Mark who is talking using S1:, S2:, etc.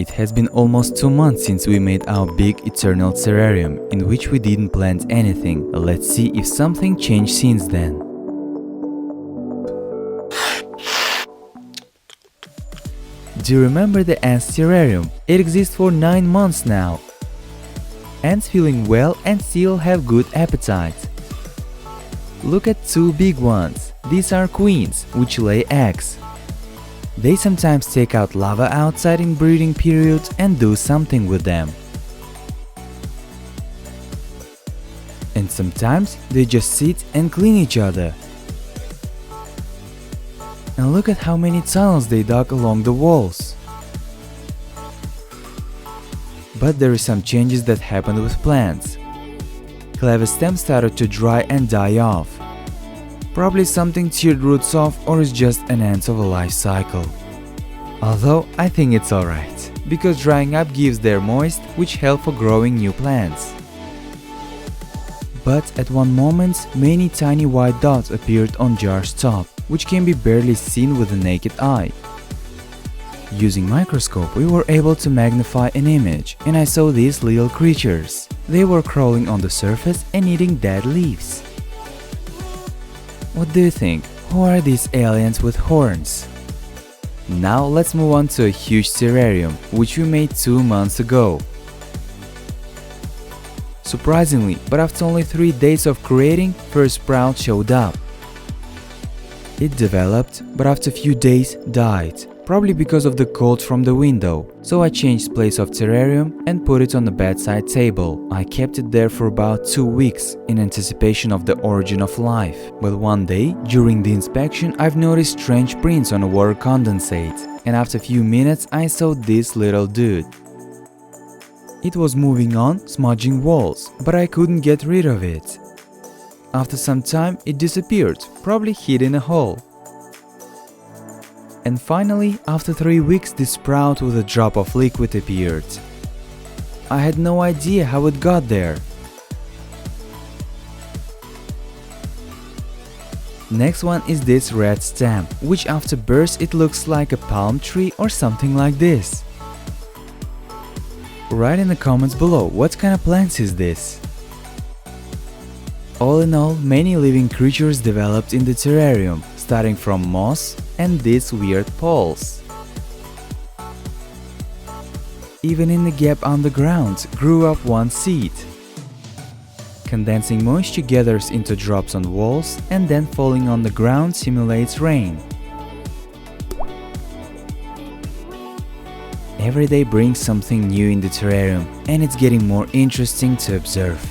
S1: It has been almost 2 months since we made our big eternal terrarium, in which we didn't plant anything. Let's see if something changed since then. Do you remember the ants terrarium? It exists for 9 months now. Ants feeling well and still have good appetite. Look at 2 big ones. These are queens, which lay eggs. They sometimes take out larvae outside in breeding period and do something with them. And sometimes they just sit and clean each other. And look at how many tunnels they dug along the walls. But there is some changes that happened with plants. Clever stems started to dry and die off. Probably something teared roots off, or is just an end of a life cycle. Although I think it's alright, because drying up gives their moist, which help for growing new plants. But at one moment, many tiny white dots appeared on jar's top, which can be barely seen with the naked eye. Using microscope, we were able to magnify an image, and I saw these little creatures. They were crawling on the surface and eating dead leaves. What do you think? Who are these aliens with horns? Now let's move on to a huge terrarium, which we made 2 months ago. Surprisingly, but after only 3 days of creating, first sprout showed up. It developed, but after a few days died, probably because of the cold from the window. So I changed place of terrarium and put it on the bedside table. I kept it there for about 2 weeks in anticipation of the origin of life. But one day, during the inspection, I've noticed strange prints on a water condensate. And after a few minutes, I saw this little dude. It was moving on, smudging walls, but I couldn't get rid of it. After some time, it disappeared, probably hid in a hole. And finally, after 3 weeks, this sprout with a drop of liquid appeared. I had no idea how it got there. Next one is this red stem, which after birth it looks like a palm tree or something like this. Write in the comments below what kind of plants is this. All in all, many living creatures developed in the terrarium, starting from moss and these weird poles. Even in the gap underground grew up one seed. Condensing moisture gathers into drops on walls and then falling on the ground simulates rain. Every day brings something new in the terrarium, and it's getting more interesting to observe.